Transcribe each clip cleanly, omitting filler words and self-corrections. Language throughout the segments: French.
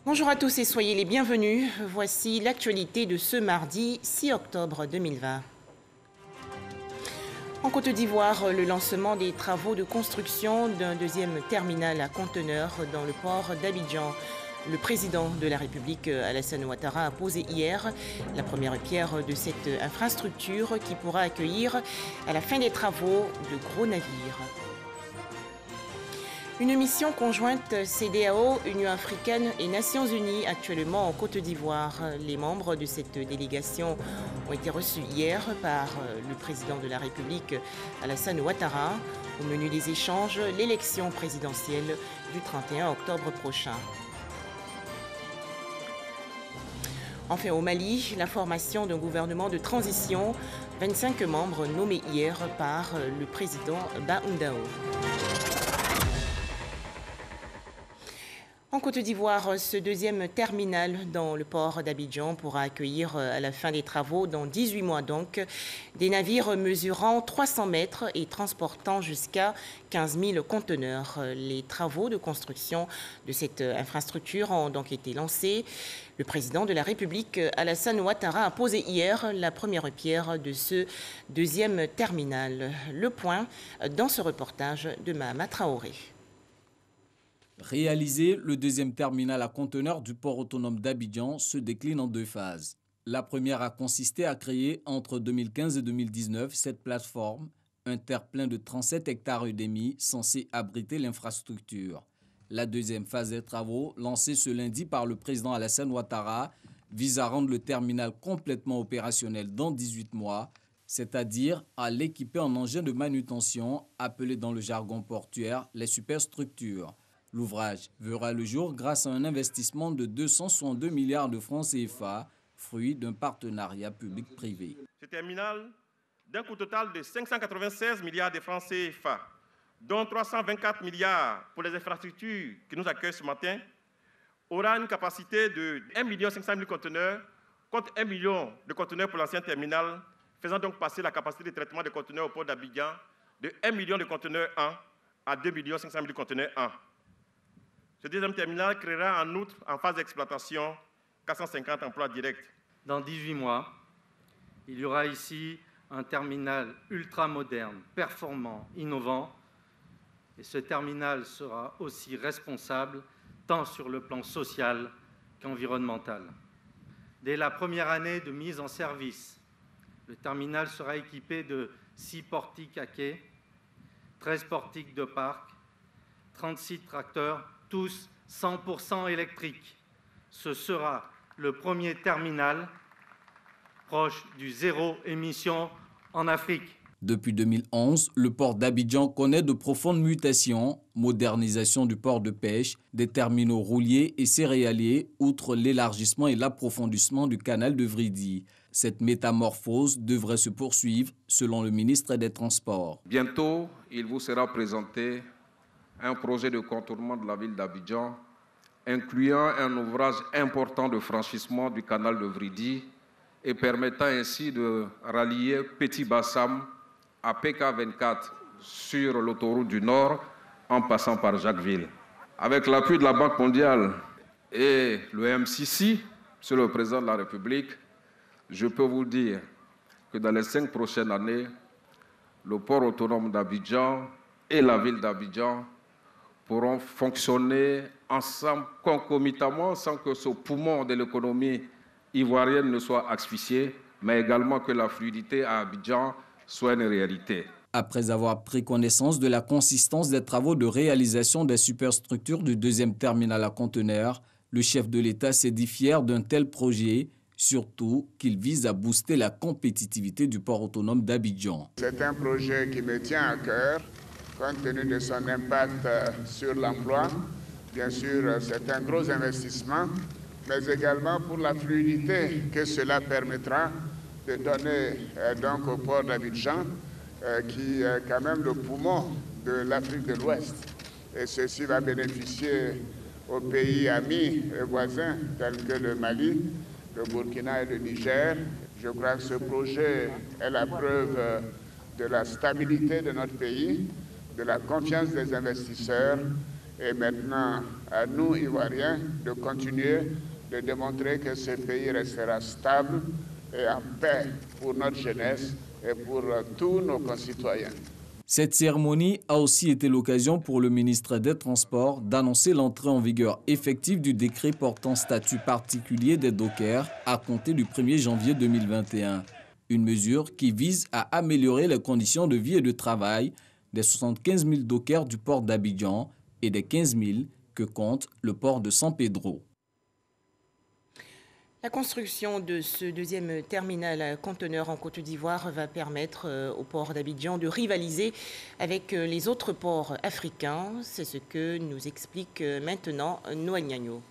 Bonjour à tous et soyez les bienvenus. Voici l'actualité de ce mardi 6 octobre 2020. En Côte d'Ivoire, le lancement des travaux de construction d'un deuxième terminal à conteneurs dans le port d'Abidjan. Le président de la République, Alassane Ouattara, a posé hier la première pierre de cette infrastructure qui pourra accueillir à la fin des travaux de gros navires. Une mission conjointe CEDEAO, Union africaine et Nations unies actuellement en Côte d'Ivoire. Les membres de cette délégation ont été reçus hier par le président de la République, Alassane Ouattara. Au menu des échanges, l'élection présidentielle du 31 octobre prochain. Enfin, au Mali, la formation d'un gouvernement de transition, 25 membres nommés hier par le président Baoundao. En Côte d'Ivoire, ce deuxième terminal dans le port d'Abidjan pourra accueillir à la fin des travaux, dans 18 mois donc, des navires mesurant 300 mètres et transportant jusqu'à 15 000 conteneurs. Les travaux de construction de cette infrastructure ont donc été lancés. Le président de la République, Alassane Ouattara, a posé hier la première pierre de ce deuxième terminal. Le point dans ce reportage de Mahama Traoré. Réaliser le deuxième terminal à conteneurs du port autonome d'Abidjan se décline en deux phases. La première a consisté à créer entre 2015 et 2019 cette plateforme, un terre-plein de 37 hectares et demi censé abriter l'infrastructure. La deuxième phase des travaux, lancée ce lundi par le président Alassane Ouattara, vise à rendre le terminal complètement opérationnel dans 18 mois, c'est-à-dire à l'équiper en engins de manutention, appelés dans le jargon portuaire les superstructures. L'ouvrage verra le jour grâce à un investissement de 262 milliards de francs CFA, fruit d'un partenariat public-privé. Ce terminal, d'un coût total de 596 milliards de francs CFA, dont 324 milliards pour les infrastructures qui nous accueillent ce matin, aura une capacité de 1 500 000 conteneurs contre 1 million de conteneurs pour l'ancien terminal, faisant donc passer la capacité de traitement des conteneurs au port d'Abidjan de 1 million de conteneurs 1 à 2 500 000 conteneurs 1. Ce deuxième terminal créera en outre, en phase d'exploitation, 450 emplois directs. Dans 18 mois, il y aura ici un terminal ultra-moderne, performant, innovant. Et ce terminal sera aussi responsable, tant sur le plan social qu'environnemental. Dès la première année de mise en service, le terminal sera équipé de 6 portiques à quai, 13 portiques de parc, 36 tracteurs, tous 100% électriques. Ce sera le premier terminal proche du zéro émission en Afrique. Depuis 2011, le port d'Abidjan connaît de profondes mutations, modernisation du port de pêche, des terminaux rouliers et céréaliers, outre l'élargissement et l'approfondissement du canal de Vridi. Cette métamorphose devrait se poursuivre, selon le ministre des Transports. Bientôt, il vous sera présenté un projet de contournement de la ville d'Abidjan, incluant un ouvrage important de franchissement du canal de Vridi et permettant ainsi de rallier Petit Bassam à PK24 sur l'autoroute du Nord en passant par Jacquesville. Avec l'appui de la Banque mondiale et le MCC, sur le président de la République, je peux vous dire que dans les 5 prochaines années, le port autonome d'Abidjan et la ville d'Abidjan pourront fonctionner ensemble concomitamment sans que ce poumon de l'économie ivoirienne ne soit asphyxié, mais également que la fluidité à Abidjan soit une réalité. Après avoir pris connaissance de la consistance des travaux de réalisation des superstructures du deuxième terminal à conteneurs, le chef de l'État s'est dit fier d'un tel projet, surtout qu'il vise à booster la compétitivité du port autonome d'Abidjan. C'est un projet qui me tient à cœur, compte tenu de son impact sur l'emploi. Bien sûr, c'est un gros investissement, mais également pour la fluidité que cela permettra de donner donc au port d'Abidjan, qui est quand même le poumon de l'Afrique de l'Ouest. Et ceci va bénéficier aux pays amis et voisins tels que le Mali, le Burkina et le Niger. Je crois que ce projet est la preuve de la stabilité de notre pays, de la confiance des investisseurs Et maintenant, à nous, Ivoiriens, de continuer de démontrer que ce pays restera stable et en paix pour notre jeunesse et pour tous nos concitoyens. Cette cérémonie a aussi été l'occasion pour le ministre des Transports d'annoncer l'entrée en vigueur effective du décret portant statut particulier des dockers à compter du 1er janvier 2021. Une mesure qui vise à améliorer les conditions de vie et de travail des 75 000 dockers du port d'Abidjan et des 15 000 que compte le port de San Pedro. La construction de ce deuxième terminal à conteneurs en Côte d'Ivoire va permettre au port d'Abidjan de rivaliser avec les autres ports africains. C'est ce que nous explique maintenant Noël Gnagno.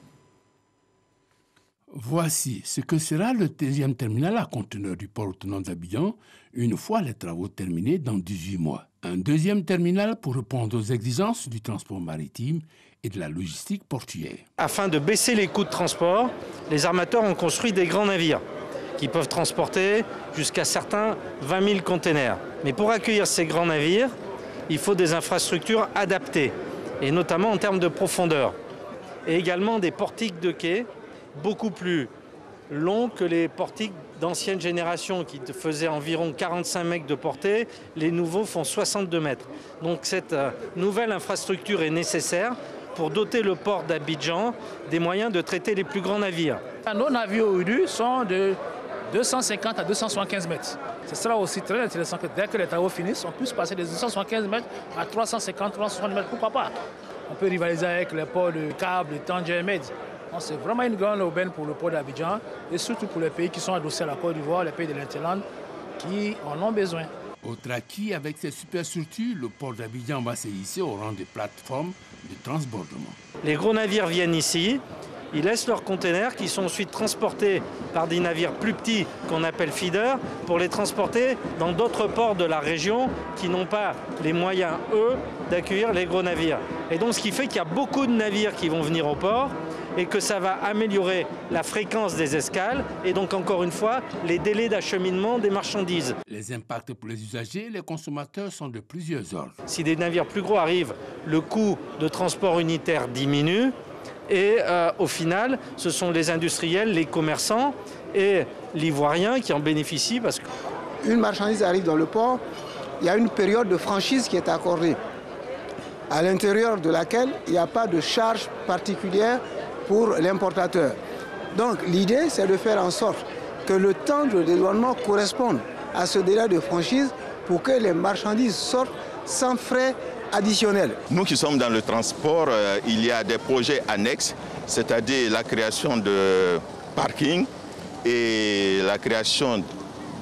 Voici ce que sera le deuxième terminal à conteneurs du port autonome d'Abidjan une fois les travaux terminés dans 18 mois. Un deuxième terminal pour répondre aux exigences du transport maritime et de la logistique portuaire. Afin de baisser les coûts de transport, les armateurs ont construit des grands navires qui peuvent transporter jusqu'à certains 20 000 containers. Mais pour accueillir ces grands navires, il faut des infrastructures adaptées, et notamment en termes de profondeur. Et également des portiques de quai beaucoup plus longs que les portiques d'ancienne génération qui faisaient environ 45 mètres de portée. Les nouveaux font 62 mètres. Donc cette nouvelle infrastructure est nécessaire pour doter le port d'Abidjan des moyens de traiter les plus grands navires. Nos navires aujourd'hui sont de 250 à 275 mètres. Ce sera aussi très intéressant que dès que les travaux finissent, on puisse passer de 275 mètres à 350, 360 mètres. Pourquoi pas? On peut rivaliser avec les ports de Câble, de Tanger, Med. C'est vraiment une grande aubaine pour le port d'Abidjan et surtout pour les pays qui sont adossés à la Côte d'Ivoire, les pays de l'Interland qui en ont besoin. Autre acquis, avec ces superstructures, le port d'Abidjan va se hisser au rang de plateforme de transbordement. Les gros navires viennent ici, ils laissent leurs containers qui sont ensuite transportés par des navires plus petits qu'on appelle feeders pour les transporter dans d'autres ports de la région qui n'ont pas les moyens, eux, d'accueillir les gros navires. Et donc ce qui fait qu'il y a beaucoup de navires qui vont venir au port et que ça va améliorer la fréquence des escales et donc encore une fois les délais d'acheminement des marchandises. Les impacts pour les usagers et les consommateurs sont de plusieurs ordres. Si des navires plus gros arrivent, le coût de transport unitaire diminue et au final ce sont les industriels, les commerçants et l'ivoirien qui en bénéficient parce que... Une marchandise arrive dans le port, il y a une période de franchise qui est accordée à l'intérieur de laquelle il n'y a pas de charge particulière pour l'importateur. Donc l'idée, c'est de faire en sorte que le temps de dédouanement corresponde à ce délai de franchise pour que les marchandises sortent sans frais additionnels. Nous qui sommes dans le transport, il y a des projets annexes, c'est-à-dire la création de parkings et la création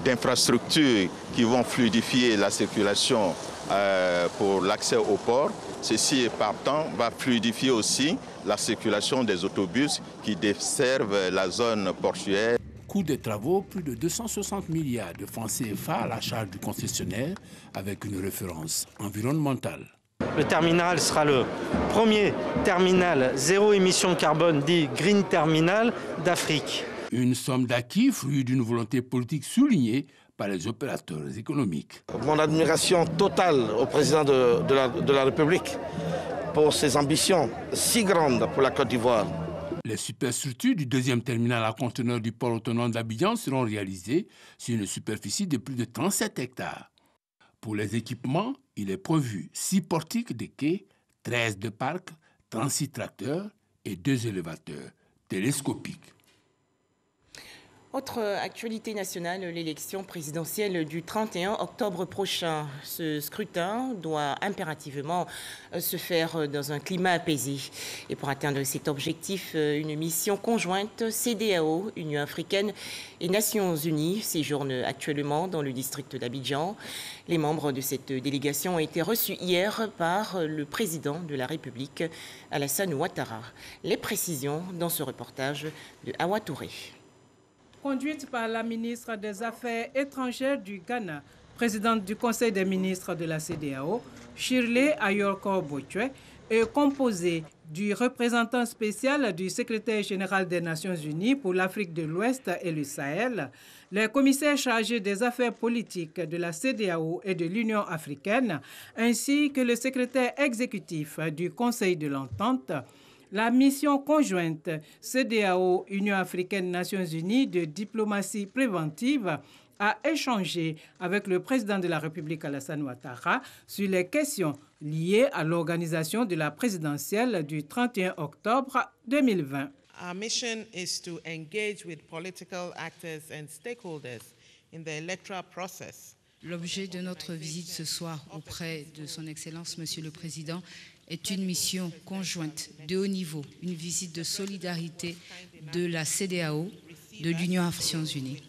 d'infrastructures qui vont fluidifier la circulation pour l'accès au port. Ceci, partant, va fluidifier aussi la circulation des autobus qui desservent la zone portuaire. Coût des travaux, plus de 260 milliards de francs CFA à la charge du concessionnaire avec une référence environnementale. Le terminal sera le premier terminal zéro émission carbone dit Green Terminal d'Afrique. Une somme d'acquis, fruit d'une volonté politique soulignée par les opérateurs économiques. Mon admiration totale au président de la République pour ses ambitions si grandes pour la Côte d'Ivoire. Les superstructures du deuxième terminal à conteneurs du port autonome d'Abidjan seront réalisées sur une superficie de plus de 37 hectares. Pour les équipements, il est prévu 6 portiques de quai, 13 de parcs, 36 tracteurs et 2 élévateurs télescopiques. Autre actualité nationale, l'élection présidentielle du 31 octobre prochain. Ce scrutin doit impérativement se faire dans un climat apaisé. Et pour atteindre cet objectif, une mission conjointe CEDEAO, Union africaine et Nations unies séjourne actuellement dans le district d'Abidjan. Les membres de cette délégation ont été reçus hier par le président de la République, Alassane Ouattara. Les précisions dans ce reportage de Awa Touré. Conduite par la ministre des Affaires étrangères du Ghana, présidente du Conseil des ministres de la CEDEAO, Shirley Ayorkor Botchwe, est composée du représentant spécial du secrétaire général des Nations Unies pour l'Afrique de l'Ouest et le Sahel, les commissaires chargés des affaires politiques de la CEDEAO et de l'Union africaine, ainsi que le secrétaire exécutif du Conseil de l'Entente, la mission conjointe CEDEAO-Union africaine-Nations unies de diplomatie préventive a échangé avec le président de la République Alassane Ouattara sur les questions liées à l'organisation de la présidentielle du 31 octobre 2020. Our mission is to engage with political actors and stakeholders in the electoral process. L'objet de notre visite ce soir auprès de son Excellence, Monsieur le Président, est une mission conjointe de haut niveau, une visite de solidarité de la CEDEAO, de l'Union africaine unie.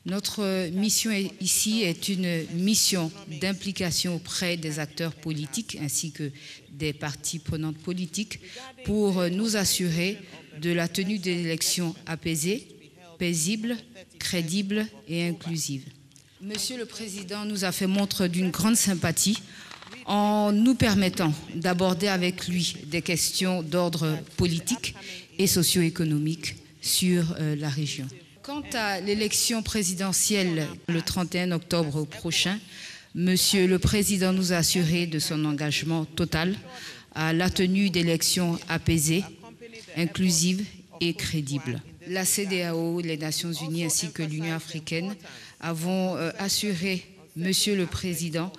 Notre mission ici est une mission d'implication auprès des acteurs politiques ainsi que des parties prenantes politiques pour nous assurer de la tenue d'élections apaisées, paisibles, crédibles et inclusives. Monsieur le Président nous a fait montre d'une grande sympathie en nous permettant d'aborder avec lui des questions d'ordre politique et socio-économique sur la région. Quant à l'élection présidentielle le 31 octobre prochain, Monsieur le Président nous a assuré de son engagement total à la tenue d'élections apaisées, inclusives et crédibles. La CEDEAO, les Nations unies ainsi que l'Union africaine avons assuré Monsieur le Président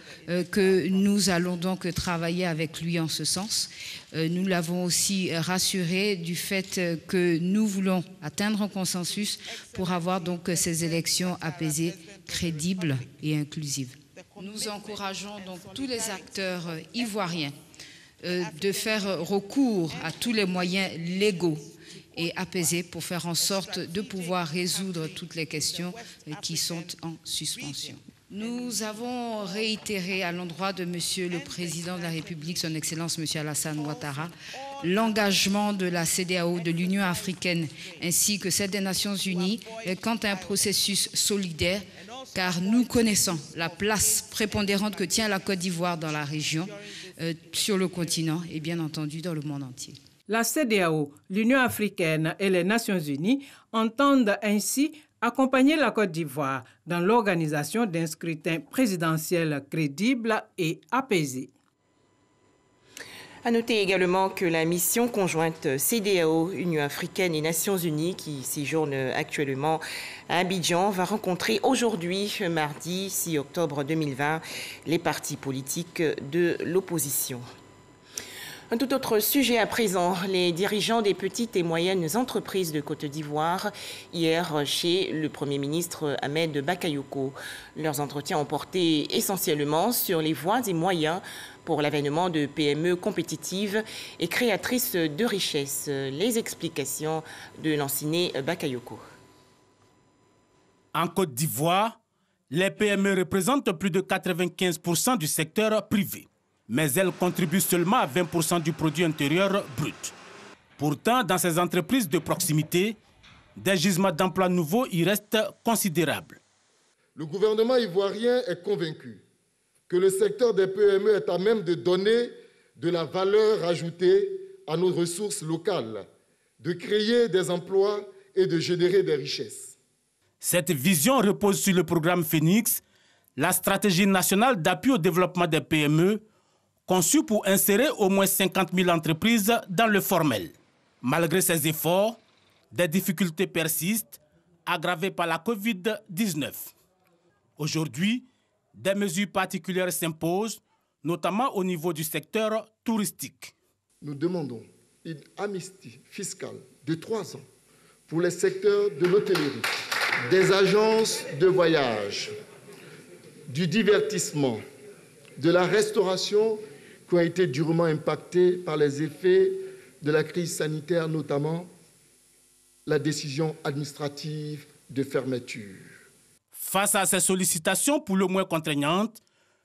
que nous allons donc travailler avec lui en ce sens. Nous l'avons aussi rassuré du fait que nous voulons atteindre un consensus pour avoir donc ces élections apaisées, crédibles et inclusives. Nous encourageons donc tous les acteurs ivoiriens de faire recours à tous les moyens légaux et apaisés pour faire en sorte de pouvoir résoudre toutes les questions qui sont en suspension. Nous avons réitéré à l'endroit de Monsieur le Président de la République, son Excellence Monsieur Alassane Ouattara, l'engagement de la CEDEAO, de l'Union africaine ainsi que celle des Nations unies quant à un processus solidaire, car nous connaissons la place prépondérante que tient la Côte d'Ivoire dans la région, sur le continent et bien entendu dans le monde entier. La CEDEAO, l'Union africaine et les Nations unies entendent ainsi accompagner la Côte d'Ivoire dans l'organisation d'un scrutin présidentiel crédible et apaisé. À noter également que la mission conjointe CEDEAO, Union africaine et Nations unies qui séjourne actuellement à Abidjan va rencontrer aujourd'hui, mardi 6 octobre 2020, les partis politiques de l'opposition. Un tout autre sujet à présent, les dirigeants des petites et moyennes entreprises de Côte d'Ivoire, hier chez le Premier ministre Ahmed Bakayoko. Leurs entretiens ont porté essentiellement sur les voies et moyens pour l'avènement de PME compétitives et créatrices de richesses. Les explications de Lanciné Bakayoko. En Côte d'Ivoire, les PME représentent plus de 95% du secteur privé. Mais elles contribuent seulement à 20% du produit intérieur brut. Pourtant, dans ces entreprises de proximité, des gisements d'emplois nouveaux y restent considérables. Le gouvernement ivoirien est convaincu que le secteur des PME est à même de donner de la valeur ajoutée à nos ressources locales, de créer des emplois et de générer des richesses. Cette vision repose sur le programme Phoenix, la stratégie nationale d'appui au développement des PME, conçu pour insérer au moins 50 000 entreprises dans le formel. Malgré ces efforts, des difficultés persistent, aggravées par la Covid-19. Aujourd'hui, des mesures particulières s'imposent, notamment au niveau du secteur touristique. Nous demandons une amnistie fiscale de 3 ans pour les secteurs de l'hôtellerie, des agences de voyage, du divertissement, de la restauration qui ont été durement impactés par les effets de la crise sanitaire, notamment la décision administrative de fermeture. Face à ces sollicitations pour le moins contraignantes,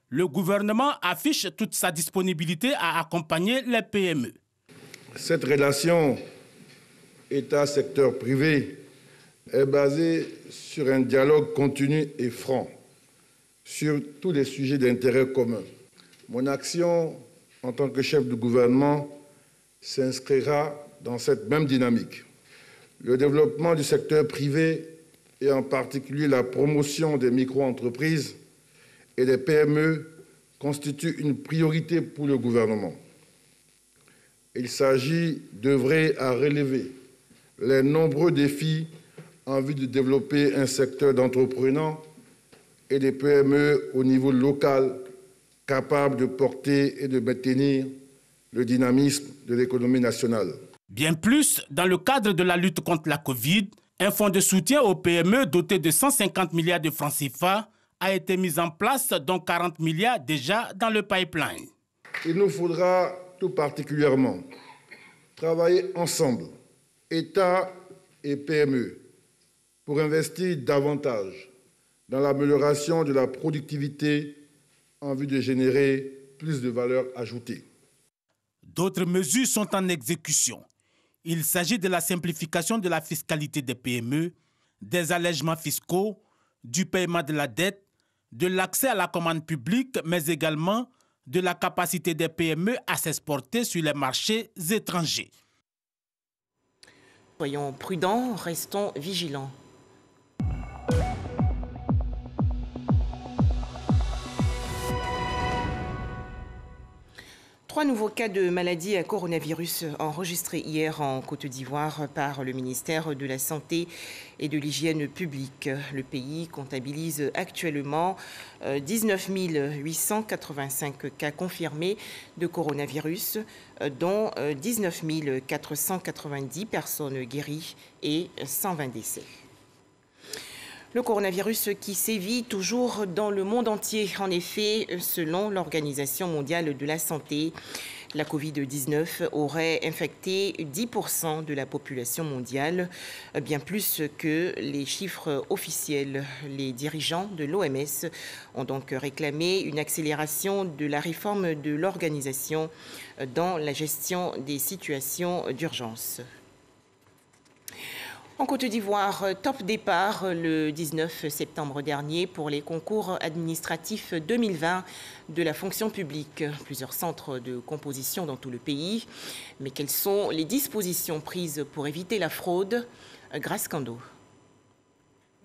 le gouvernement affiche toute sa disponibilité à accompagner les PME. Cette relation État-secteur privé est basée sur un dialogue continu et franc sur tous les sujets d'intérêt commun. Mon action en tant que chef de gouvernement s'inscrira dans cette même dynamique. Le développement du secteur privé et en particulier la promotion des micro-entreprises et des PME constitue une priorité pour le gouvernement. Il s'agit d'œuvrer à relever les nombreux défis en vue de développer un secteur d'entrepreneurs et des PME au niveau local capable de porter et de maintenir le dynamisme de l'économie nationale. Bien plus, dans le cadre de la lutte contre la Covid, un fonds de soutien aux PME doté de 150 milliards de francs CFA a été mis en place, dont 40 milliards déjà dans le pipeline. Il nous faudra tout particulièrement travailler ensemble, État et PME, pour investir davantage dans l'amélioration de la productivité en vue de générer plus de valeur ajoutée. D'autres mesures sont en exécution. Il s'agit de la simplification de la fiscalité des PME, des allègements fiscaux, du paiement de la dette, de l'accès à la commande publique, mais également de la capacité des PME à s'exporter sur les marchés étrangers. Soyons prudents, restons vigilants. Trois nouveaux cas de maladie à coronavirus enregistrés hier en Côte d'Ivoire par le ministère de la Santé et de l'Hygiène publique. Le pays comptabilise actuellement 19 885 cas confirmés de coronavirus, dont 19 490 personnes guéries et 120 décès. Le coronavirus qui sévit toujours dans le monde entier. En effet, selon l'Organisation mondiale de la santé, la Covid-19 aurait infecté 10% de la population mondiale, bien plus que les chiffres officiels. Les dirigeants de l'OMS ont donc réclamé une accélération de la réforme de l'organisation dans la gestion des situations d'urgence. En Côte d'Ivoire, top départ le 19 septembre dernier pour les concours administratifs 2020 de la fonction publique. Plusieurs centres de composition dans tout le pays. Mais quelles sont les dispositions prises pour éviter la fraude? Grace Kando.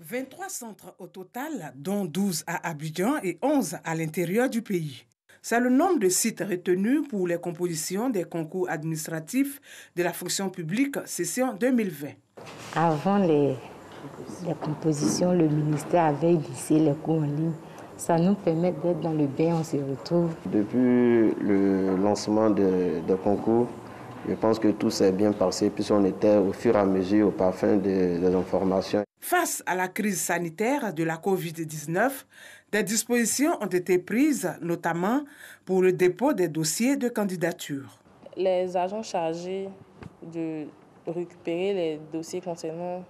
23 centres au total, dont 12 à Abidjan et 11 à l'intérieur du pays. C'est le nombre de sites retenus pour les compositions des concours administratifs de la fonction publique session 2020. Avant les compositions, le ministère avait initié les cours en ligne. Ça nous permet d'être dans le bain, on se retrouve. Depuis le lancement des concours, je pense que tout s'est bien passé, puisqu'on était au fur et à mesure au parfum des informations. Face à la crise sanitaire de la Covid-19, des dispositions ont été prises, notamment pour le dépôt des dossiers de candidature. Les agents chargés de récupérer les dossiers concernant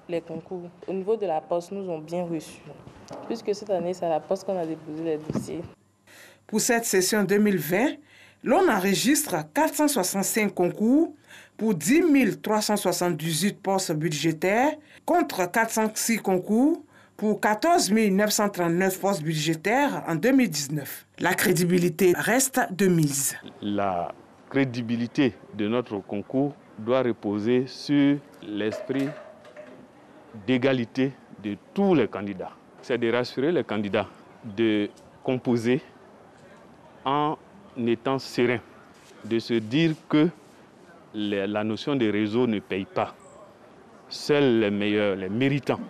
les concours au niveau de la Poste nous ont bien reçus, puisque cette année, c'est à la Poste qu'on a déposé les dossiers. Pour cette session 2020, l'on enregistre 465 concours pour 10 378 postes budgétaires contre 406 concours pour 14 939 postes budgétaires en 2019. La crédibilité reste de mise. La crédibilité de notre concours doit reposer sur l'esprit d'égalité de tous les candidats. C'est de rassurer les candidats de composer en étant serein, de se dire que la notion de réseau ne paye pas. Seuls les meilleurs, les méritants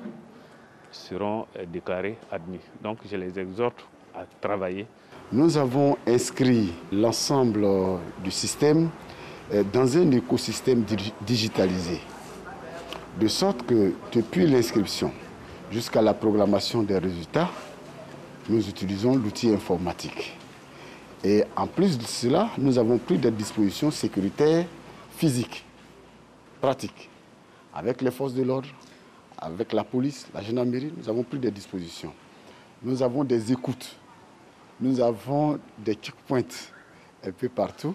seront déclarés admis. Donc je les exhorte à travailler. Nous avons inscrit l'ensemble du système dans un écosystème digitalisé, de sorte que depuis l'inscription jusqu'à la programmation des résultats, nous utilisons l'outil informatique. Et en plus de cela, nous avons pris des dispositions sécuritaires physiques, pratiques, avec les forces de l'ordre, avec la police, la gendarmerie, nous avons pris des dispositions. Nous avons des écoutes, nous avons des checkpoints un peu partout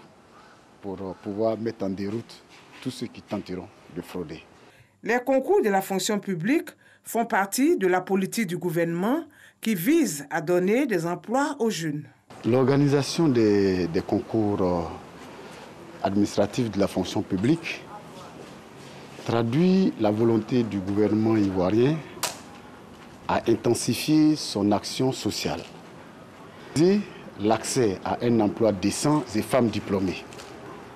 pour pouvoir mettre en déroute tous ceux qui tenteront de frauder. Les concours de la fonction publique font partie de la politique du gouvernement qui vise à donner des emplois aux jeunes. L'organisation des concours administratif de la fonction publique traduit la volonté du gouvernement ivoirien à intensifier son action sociale. L'accès à un emploi décent des femmes diplômées,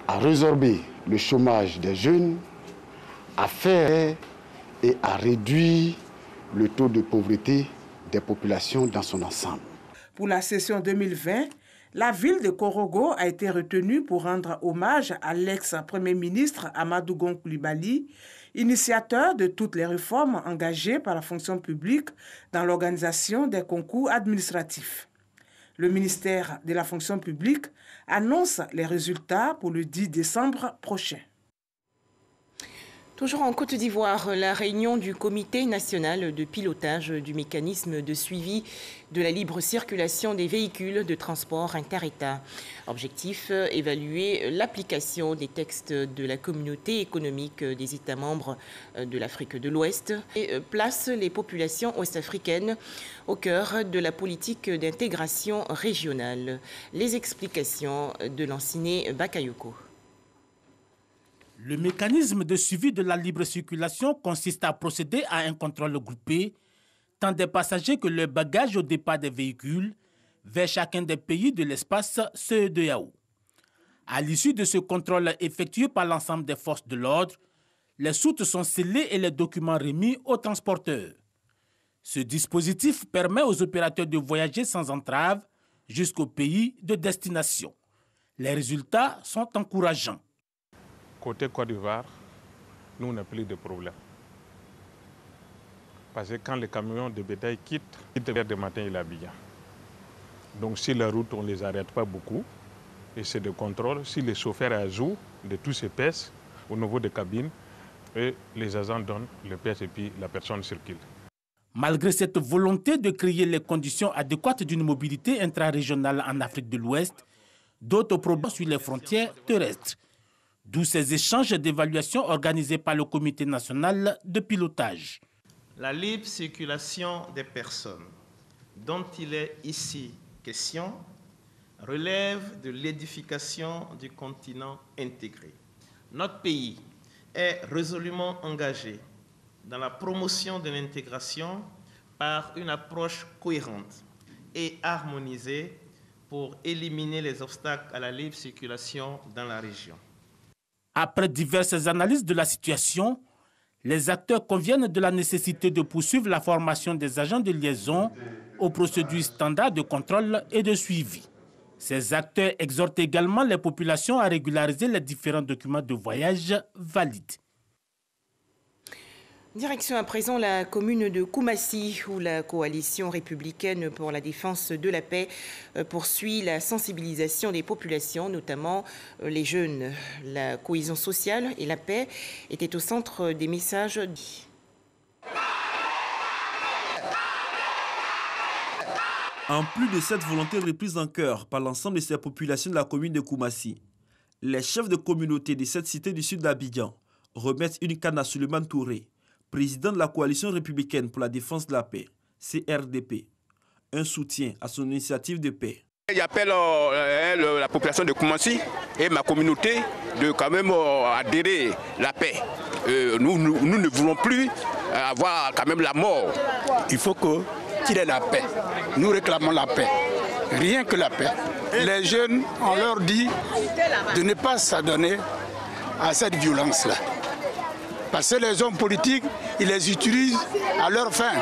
à résorber le chômage des jeunes, à faire et à réduire le taux de pauvreté des populations dans son ensemble. Pour la session 2020, la ville de Korogo a été retenue pour rendre hommage à l'ex-premier ministre Amadou Gon Coulibaly, initiateur de toutes les réformes engagées par la fonction publique dans l'organisation des concours administratifs. Le ministère de la fonction publique annonce les résultats pour le 10 décembre prochain. Toujours en Côte d'Ivoire, la réunion du Comité national de pilotage du mécanisme de suivi de la libre circulation des véhicules de transport inter-État. Objectif, évaluer l'application des textes de la communauté économique des États membres de l'Afrique de l'Ouest et place les populations ouest-africaines au cœur de la politique d'intégration régionale. Les explications de Lanciné Bakayoko. Le mécanisme de suivi de la libre circulation consiste à procéder à un contrôle groupé, tant des passagers que leurs bagages au départ des véhicules, vers chacun des pays de l'espace CEDEAO. À l'issue de ce contrôle effectué par l'ensemble des forces de l'ordre, les soutes sont scellées et les documents remis aux transporteurs. Ce dispositif permet aux opérateurs de voyager sans entrave jusqu'au pays de destination. Les résultats sont encourageants. Côté Côte d'Ivoire, nous n'avons plus de problème. Parce que quand les camions de bétail quittent vers le matin, il est Abidjan. Donc si la route, on ne les arrête pas beaucoup, et c'est de contrôle. Si les chauffeurs ajoutent de tous ces pièces au niveau des cabines, et les agents donnent le pièce et puis la personne circule. Malgré cette volonté de créer les conditions adéquates d'une mobilité intra-régionale en Afrique de l'Ouest, d'autres problèmes sur les frontières terrestres. D'où ces échanges d'évaluation organisés par le Comité national de pilotage. La libre circulation des personnes dont il est ici question relève de l'édification du continent intégré. Notre pays est résolument engagé dans la promotion de l'intégration par une approche cohérente et harmonisée pour éliminer les obstacles à la libre circulation dans la région. Après diverses analyses de la situation, les acteurs conviennent de la nécessité de poursuivre la formation des agents de liaison aux procédures standards de contrôle et de suivi. Ces acteurs exhortent également les populations à régulariser les différents documents de voyage valides. Direction à présent la commune de Koumassi, où la coalition républicaine pour la défense de la paix poursuit la sensibilisation des populations, notamment les jeunes. La cohésion sociale et la paix étaient au centre des messages. En plus de cette volonté reprise en cœur par l'ensemble de ces populations de la commune de Koumassi, les chefs de communauté de cette cité du sud d'Abidjan remettent une canne à Suleiman Touré, président de la coalition républicaine pour la défense de la paix, CRDP, un soutien à son initiative de paix. J'appelle la population de Koumassi et ma communauté de quand même adhérer à la paix. Nous ne voulons plus avoir quand même la mort. Il faut qu'il y ait la paix. Nous réclamons la paix. Rien que la paix. Les jeunes, on leur dit de ne pas s'adonner à cette violence-là. Parce que les hommes politiques, ils les utilisent à leur fin.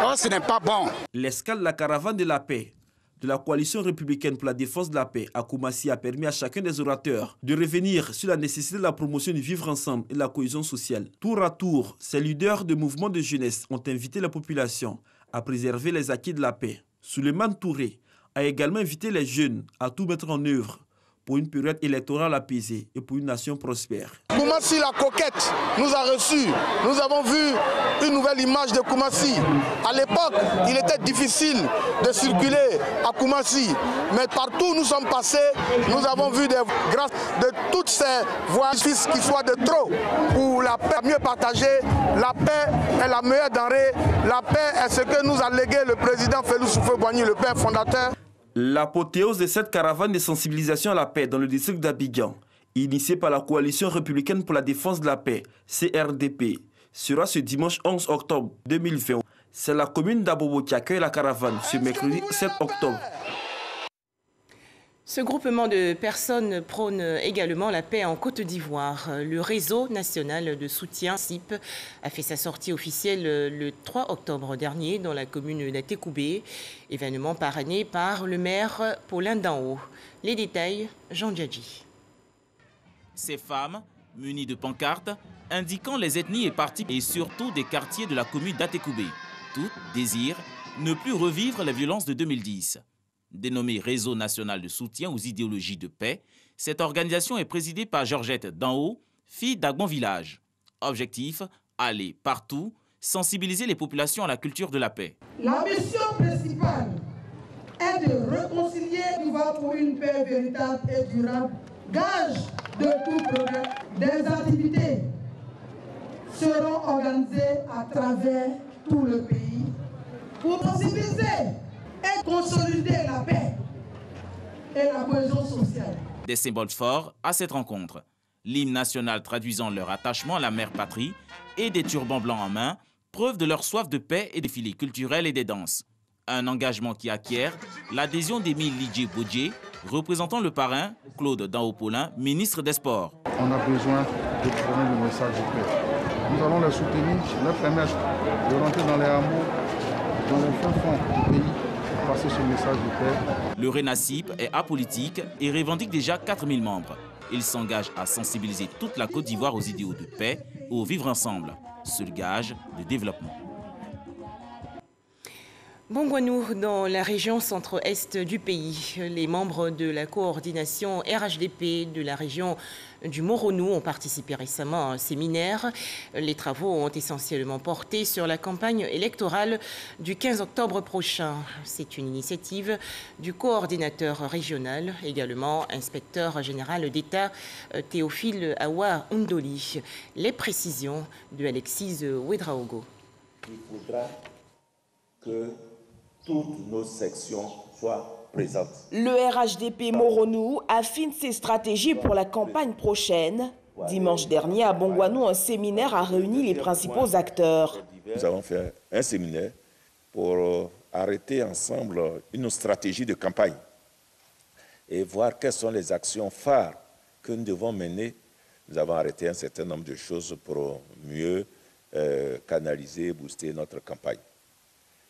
Oh, ce n'est pas bon. L'escale de la caravane de la paix de la coalition républicaine pour la défense de la paix à Koumassi a permis à chacun des orateurs de revenir sur la nécessité de la promotion du vivre ensemble et de la cohésion sociale. Tour à tour, ces leaders de mouvements de jeunesse ont invité la population à préserver les acquis de la paix. Suleiman Touré a également invité les jeunes à tout mettre en œuvre pour une période électorale apaisée et pour une nation prospère. Koumassi, la coquette, nous a reçus. Nous avons vu une nouvelle image de Koumassi. À l'époque, il était difficile de circuler à Koumassi. Mais partout où nous sommes passés, nous avons vu grâce de toutes ces voies qui soient de trop. Pour la paix mieux partagée, la paix est la meilleure denrée. La paix est ce que nous a légué le président Félix Houphouët-Boigny, le père fondateur. L'apothéose de cette caravane de sensibilisation à la paix dans le district d'Abidjan initié par la Coalition républicaine pour la défense de la paix, CRDP, sera ce dimanche 11 octobre 2020. C'est la commune d'Abobo qui accueille la caravane ce mercredi 7 octobre. Ce groupement de personnes prône également la paix en Côte d'Ivoire. Le réseau national de soutien CIP a fait sa sortie officielle le 3 octobre dernier dans la commune d'Atekoubé, événement parrainé par le maire Paulin Danhaut. Les détails, Jean Djadji. Ces femmes, munies de pancartes, indiquant les ethnies et partis et surtout des quartiers de la commune d'Atekoubé. Toutes désirent ne plus revivre les violences de 2010. Dénommée Réseau national de soutien aux idéologies de paix, cette organisation est présidée par Georgette Danhaut, fille d'Agbon Village. Objectif, aller partout, sensibiliser les populations à la culture de la paix. La mission principale est de réconcilier l'Ivoire pour une paix véritable et durable, gage de tout progrès. Des activités seront organisées à travers tout le pays pour sensibiliser et consolider la paix et la cohésion sociale. Des symboles forts à cette rencontre. L'hymne national traduisant leur attachement à la mère patrie et des turbans blancs en main, preuve de leur soif de paix et des défilés culturels et des danses. Un engagement qui acquiert l'adhésion d'Émile Lidjé Bodjé, représentant le parrain Claude Danhaut-Paulin, ministre des Sports. On a besoin de prôner le message de paix. Nous allons les soutenir, leur permettre de rentrer dans les hameaux, dans les fins fonds du pays. Passer ce message de paix. Le RENACIP est apolitique et revendique déjà 4000 membres. Il s'engage à sensibiliser toute la Côte d'Ivoire aux idéaux de paix et au vivre ensemble, seul gage de développement. Bongouanou, dans la région centre-est du pays, les membres de la coordination RHDP de la région du Moronou ont participé récemment à un séminaire. Les travaux ont essentiellement porté sur la campagne électorale du 15 octobre prochain. C'est une initiative du coordinateur régional, également inspecteur général d'État Théophile Awa Undoli. Les précisions de Alexis Ouedraogo. Il faudra que toutes nos sections soient présentes. Le RHDP Moronou affine ses stratégies pour la campagne prochaine. Dimanche dernier, à Bongouanou, un séminaire a réuni les principaux acteurs. Nous avons fait un séminaire pour arrêter ensemble une stratégie de campagne et voir quelles sont les actions phares que nous devons mener. Nous avons arrêté un certain nombre de choses pour mieux canaliser et booster notre campagne.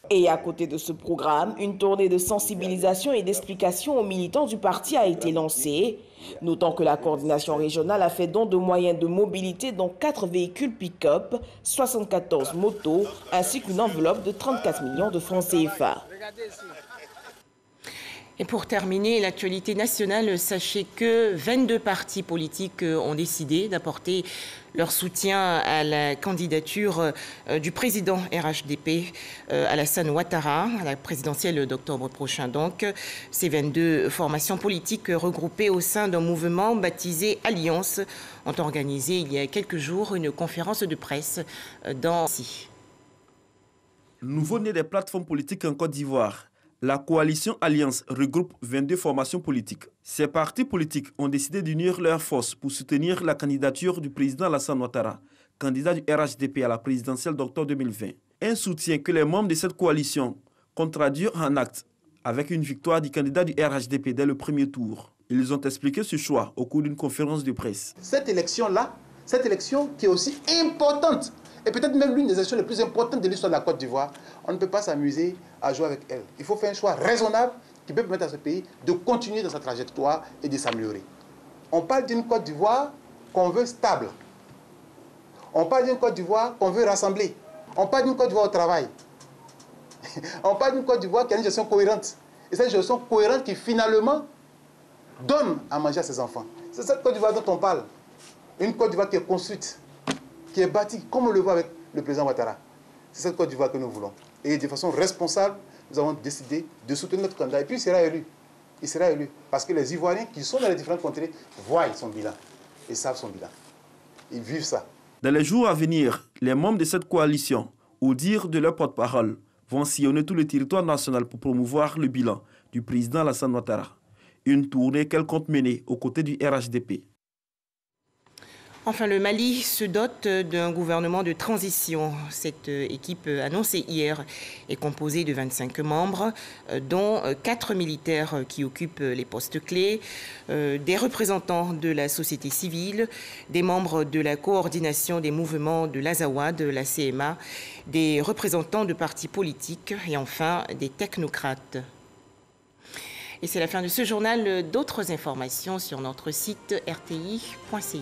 Et à côté de ce programme, une tournée de sensibilisation et d'explication aux militants du parti a été lancée. Notant que la coordination régionale a fait don de moyens de mobilité dont 4 véhicules pick-up, 74 motos, ainsi qu'une enveloppe de 34 millions de francs CFA. Et pour terminer, l'actualité nationale, sachez que 22 partis politiques ont décidé d'apporter leur soutien à la candidature du président RHDP, Alassane Ouattara, à la présidentielle d'octobre prochain. Donc, ces 22 formations politiques regroupées au sein d'un mouvement baptisé Alliance ont organisé il y a quelques jours une conférence de presse dans Nancy. Nouveau-né des plateformes politiques en Côte d'Ivoire, la coalition Alliance regroupe 22 formations politiques. Ces partis politiques ont décidé d'unir leurs forces pour soutenir la candidature du président Alassane Ouattara, candidat du RHDP à la présidentielle d'octobre 2020. Un soutien que les membres de cette coalition comptent traduire en actes avec une victoire du candidat du RHDP dès le premier tour. Ils ont expliqué ce choix au cours d'une conférence de presse. Cette élection-là, cette élection qui est aussi importante, et peut-être même l'une des élections les plus importantes de l'histoire de la Côte d'Ivoire, on ne peut pas s'amuser à jouer avec elle. Il faut faire un choix raisonnable qui peut permettre à ce pays de continuer dans sa trajectoire et de s'améliorer. On parle d'une Côte d'Ivoire qu'on veut stable. On parle d'une Côte d'Ivoire qu'on veut rassembler. On parle d'une Côte d'Ivoire au travail. On parle d'une Côte d'Ivoire qui a une gestion cohérente. Et cette gestion cohérente qui finalement donne à manger à ses enfants. C'est cette Côte d'Ivoire dont on parle. Une Côte d'Ivoire qui est construite, qui est bâtie, comme on le voit avec le président Ouattara. C'est cette Côte d'Ivoire que nous voulons. Et de façon responsable, nous avons décidé de soutenir notre candidat. Et puis il sera élu. Il sera élu. Parce que les Ivoiriens qui sont dans les différentes contrées voient son bilan. Ils savent son bilan. Ils vivent ça. Dans les jours à venir, les membres de cette coalition, au dire de leur porte-parole, vont sillonner tout le territoire national pour promouvoir le bilan du président Alassane Ouattara. Une tournée qu'elle compte mener aux côtés du RHDP. Enfin, le Mali se dote d'un gouvernement de transition. Cette équipe annoncée hier est composée de 25 membres, dont 4 militaires qui occupent les postes clés, des représentants de la société civile, des membres de la coordination des mouvements de l'Azawad, de la CMA, des représentants de partis politiques et enfin des technocrates. Et c'est la fin de ce journal. D'autres informations sur notre site rti.ci.